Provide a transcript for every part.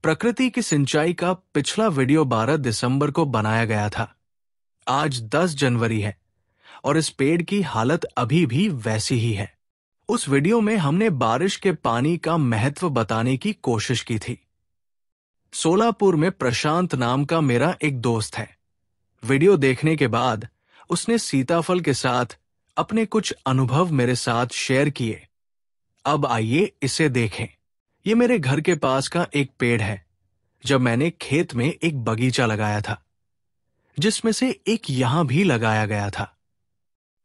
प्रकृति की सिंचाई का पिछला वीडियो 12 दिसंबर को बनाया गया था। आज 10 जनवरी है और इस पेड़ की हालत अभी भी वैसी ही है। उस वीडियो में हमने बारिश के पानी का महत्व बताने की कोशिश की थी। सोलापुर में प्रशांत नाम का मेरा एक दोस्त है। वीडियो देखने के बाद उसने सीताफल के साथ अपने कुछ अनुभव मेरे साथ शेयर किए। अब आइए इसे देखें। ये मेरे घर के पास का एक पेड़ है। जब मैंने खेत में एक बगीचा लगाया था, जिसमें से एक यहां भी लगाया गया था।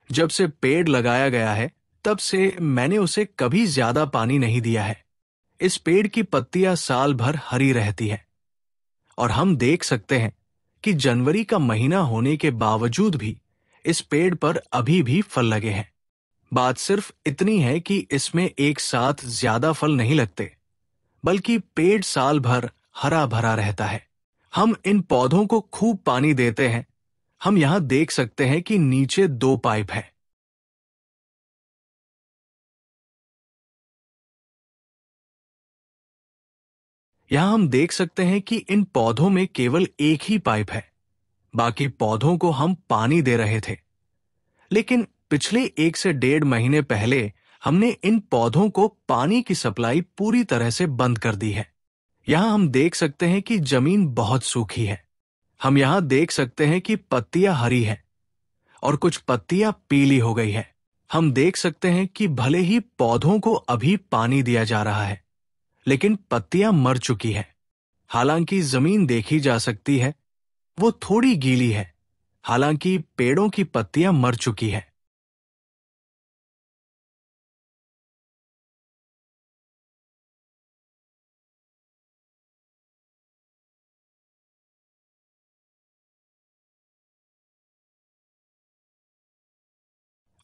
जब से पेड़ लगाया गया है, तब से मैंने उसे कभी ज्यादा पानी नहीं दिया है। इस पेड़ की पत्तियां साल भर हरी रहती है और हम देख सकते हैं कि जनवरी का महीना होने के बावजूद भी इस पेड़ पर अभी भी फल लगे हैं। बात सिर्फ इतनी है कि इसमें एक साथ ज्यादा फल नहीं लगते, बल्कि पेड़ साल भर हरा भरा रहता है। हम इन पौधों को खूब पानी देते हैं। हम यहां देख सकते हैं कि नीचे 2 पाइप है। यहां हम देख सकते हैं कि इन पौधों में केवल एक ही पाइप है। बाकी पौधों को हम पानी दे रहे थे, लेकिन पिछले 1 से 1.5 महीने पहले हमने इन पौधों को पानी की सप्लाई पूरी तरह से बंद कर दी है। यहां हम देख सकते हैं कि जमीन बहुत सूखी है। हम यहां देख सकते हैं कि पत्तियां हरी हैं और कुछ पत्तियां पीली हो गई है। हम देख सकते हैं कि भले ही पौधों को अभी पानी दिया जा रहा है, लेकिन पत्तियां मर चुकी है। हालांकि जमीन देखी जा सकती है, वो थोड़ी गीली है। हालांकि पेड़ों की पत्तियां मर चुकी है।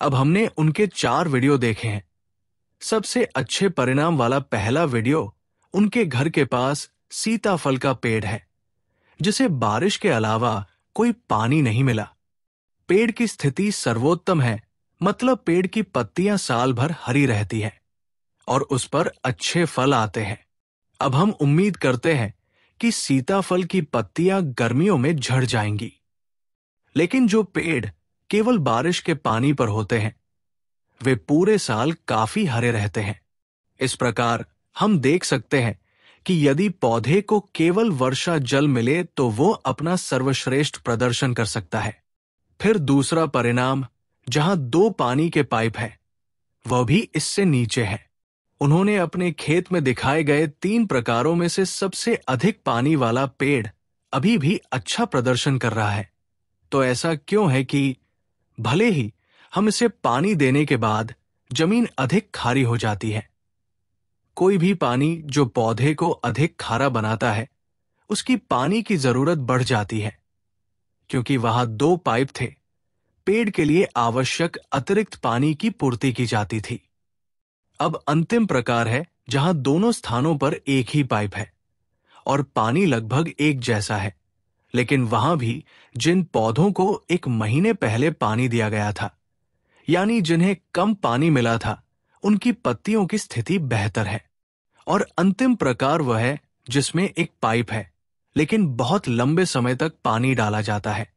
अब हमने उनके 4 वीडियो देखे हैं। सबसे अच्छे परिणाम वाला पहला वीडियो उनके घर के पास सीताफल का पेड़ है, जिसे बारिश के अलावा कोई पानी नहीं मिला। पेड़ की स्थिति सर्वोत्तम है, मतलब पेड़ की पत्तियां साल भर हरी रहती हैं और उस पर अच्छे फल आते हैं। अब हम उम्मीद करते हैं कि सीताफल की पत्तियां गर्मियों में झड़ जाएंगी, लेकिन जो पेड़ केवल बारिश के पानी पर होते हैं, वे पूरे साल काफी हरे रहते हैं। इस प्रकार हम देख सकते हैं कि यदि पौधे को केवल वर्षा जल मिले तो वो अपना सर्वश्रेष्ठ प्रदर्शन कर सकता है। फिर दूसरा परिणाम, जहां 2 पानी के पाइप है, वह भी इससे नीचे है। उन्होंने अपने खेत में दिखाए गए 3 प्रकारों में से सबसे अधिक पानी वाला पेड़ अभी भी अच्छा प्रदर्शन कर रहा है। तो ऐसा क्यों है कि भले ही हम इसे पानी देने के बाद जमीन अधिक खारी हो जाती है, कोई भी पानी जो पौधे को अधिक खारा बनाता है, उसकी पानी की जरूरत बढ़ जाती है। क्योंकि वहां 2 पाइप थे, पेड़ के लिए आवश्यक अतिरिक्त पानी की पूर्ति की जाती थी। अब अंतिम प्रकार है, जहां दोनों स्थानों पर एक ही पाइप है और पानी लगभग एक जैसा है, लेकिन वहां भी जिन पौधों को 1 महीने पहले पानी दिया गया था, यानी जिन्हें कम पानी मिला था, उनकी पत्तियों की स्थिति बेहतर है। और अंतिम प्रकार वह है जिसमें एक पाइप है, लेकिन बहुत लंबे समय तक पानी डाला जाता है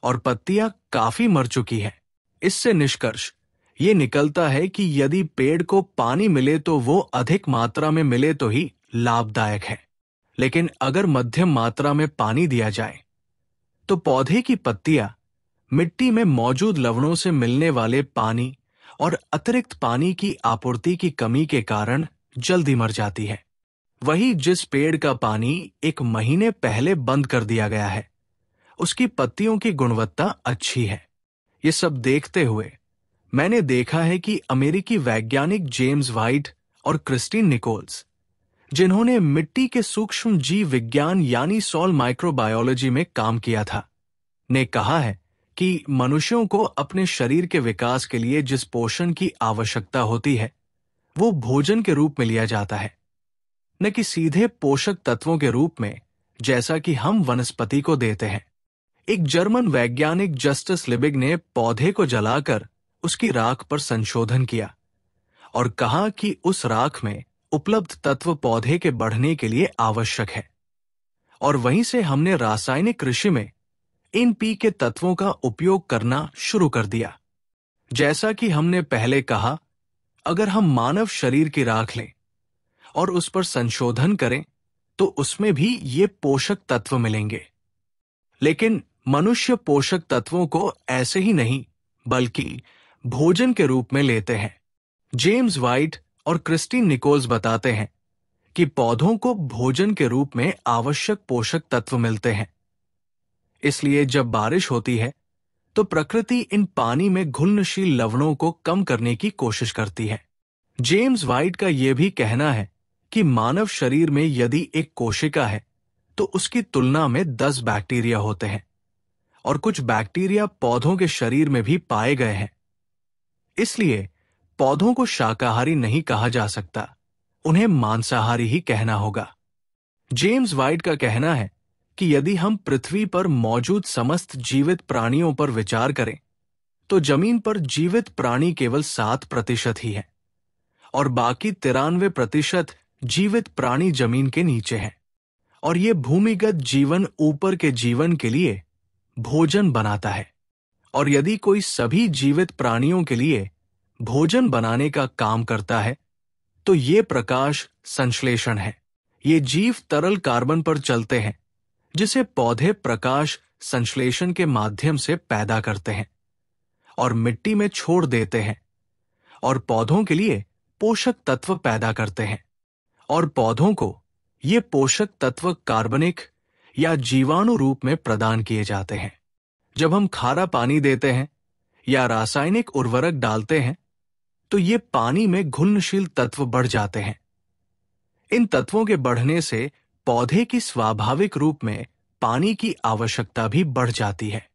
और पत्तियां काफी मर चुकी है। इससे निष्कर्ष ये निकलता है कि यदि पेड़ को पानी मिले तो वो अधिक मात्रा में मिले तो ही लाभदायक है, लेकिन अगर मध्यम मात्रा में पानी दिया जाए तो पौधे की पत्तियां मिट्टी में मौजूद लवणों से मिलने वाले पानी और अतिरिक्त पानी की आपूर्ति की कमी के कारण जल्दी मर जाती है। वही जिस पेड़ का पानी 1 महीने पहले बंद कर दिया गया है, उसकी पत्तियों की गुणवत्ता अच्छी है। ये सब देखते हुए मैंने देखा है कि अमेरिकी वैज्ञानिक जेम्स व्हाइट और क्रिस्टीन निकोल्स, जिन्होंने मिट्टी के सूक्ष्म जीव विज्ञान यानी सॉइल माइक्रोबायोलॉजी में काम किया था, ने कहा है कि मनुष्यों को अपने शरीर के विकास के लिए जिस पोषण की आवश्यकता होती है, वो भोजन के रूप में लिया जाता है, न कि सीधे पोषक तत्वों के रूप में, जैसा कि हम वनस्पति को देते हैं। एक जर्मन वैज्ञानिक जस्टिस लिबिग ने पौधे को जलाकर उसकी राख पर संशोधन किया और कहा कि उस राख में उपलब्ध तत्व पौधे के बढ़ने के लिए आवश्यक है, और वहीं से हमने रासायनिक कृषि में इन पी के तत्वों का उपयोग करना शुरू कर दिया। जैसा कि हमने पहले कहा, अगर हम मानव शरीर की राख लें और उस पर संशोधन करें तो उसमें भी ये पोषक तत्व मिलेंगे। लेकिन मनुष्य पोषक तत्वों को ऐसे ही नहीं बल्कि भोजन के रूप में लेते हैं। जेम्स वाइट और क्रिस्टीन निकोल्स बताते हैं कि पौधों को भोजन के रूप में आवश्यक पोषक तत्व मिलते हैं। इसलिए जब बारिश होती है तो प्रकृति इन पानी में घुलनशील लवणों को कम करने की कोशिश करती है। जेम्स वाइट का यह भी कहना है कि मानव शरीर में यदि एक कोशिका है तो उसकी तुलना में 10 बैक्टीरिया होते हैं, और कुछ बैक्टीरिया पौधों के शरीर में भी पाए गए हैं। इसलिए पौधों को शाकाहारी नहीं कहा जा सकता, उन्हें मांसाहारी ही कहना होगा। जेम्स वाइट का कहना है कि यदि हम पृथ्वी पर मौजूद समस्त जीवित प्राणियों पर विचार करें तो जमीन पर जीवित प्राणी केवल 7% ही है, और बाकी 93% जीवित प्राणी जमीन के नीचे हैं, और ये भूमिगत जीवन ऊपर के जीवन के लिए भोजन बनाता है। और यदि कोई सभी जीवित प्राणियों के लिए भोजन बनाने का काम करता है तो ये प्रकाश संश्लेषण है। ये जीव तरल कार्बन पर चलते हैं जिसे पौधे प्रकाश संश्लेषण के माध्यम से पैदा करते हैं और मिट्टी में छोड़ देते हैं, और पौधों के लिए पोषक तत्व पैदा करते हैं। और पौधों को ये पोषक तत्व कार्बनिक या जीवाणु रूप में प्रदान किए जाते हैं। जब हम खारा पानी देते हैं या रासायनिक उर्वरक डालते हैं तो ये पानी में घुलनशील तत्व बढ़ जाते हैं। इन तत्वों के बढ़ने से पौधे की स्वाभाविक रूप में पानी की आवश्यकता भी बढ़ जाती है।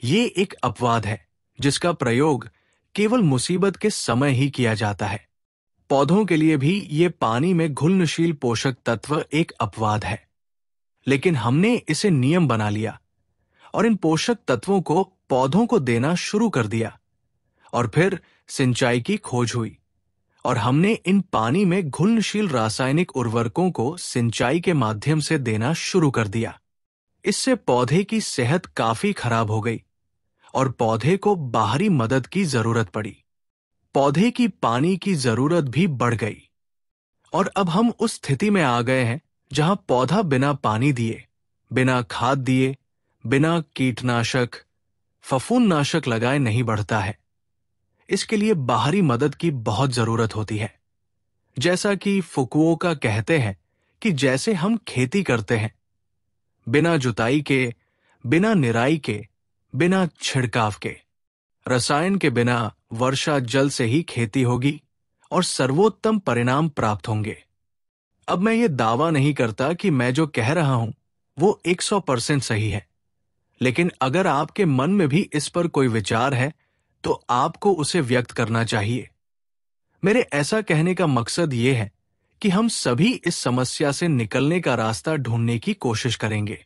ये एक अपवाद है जिसका प्रयोग केवल मुसीबत के समय ही किया जाता है। पौधों के लिए भी ये पानी में घुलनशील पोषक तत्व एक अपवाद है, लेकिन हमने इसे नियम बना लिया और इन पोषक तत्वों को पौधों को देना शुरू कर दिया। और फिर सिंचाई की खोज हुई और हमने इन पानी में घुलनशील रासायनिक उर्वरकों को सिंचाई के माध्यम से देना शुरू कर दिया। इससे पौधे की सेहत काफी खराब हो गई और पौधे को बाहरी मदद की जरूरत पड़ी। पौधे की पानी की जरूरत भी बढ़ गई और अब हम उस स्थिति में आ गए हैं जहां पौधा बिना पानी दिए, बिना खाद दिए, बिना कीटनाशक, फफूंदनाशक लगाए नहीं बढ़ता है। इसके लिए बाहरी मदद की बहुत जरूरत होती है। जैसा कि फुकुओका कहते हैं कि जैसे हम खेती करते हैं, बिना जुताई के, बिना निराई के, बिना छिड़काव के, रसायन के बिना वर्षा जल से ही खेती होगी और सर्वोत्तम परिणाम प्राप्त होंगे। अब मैं ये दावा नहीं करता कि मैं जो कह रहा हूं वो 100% सही है, लेकिन अगर आपके मन में भी इस पर कोई विचार है तो आपको उसे व्यक्त करना चाहिए। मेरे ऐसा कहने का मकसद ये है कि हम सभी इस समस्या से निकलने का रास्ता ढूंढने की कोशिश करेंगे।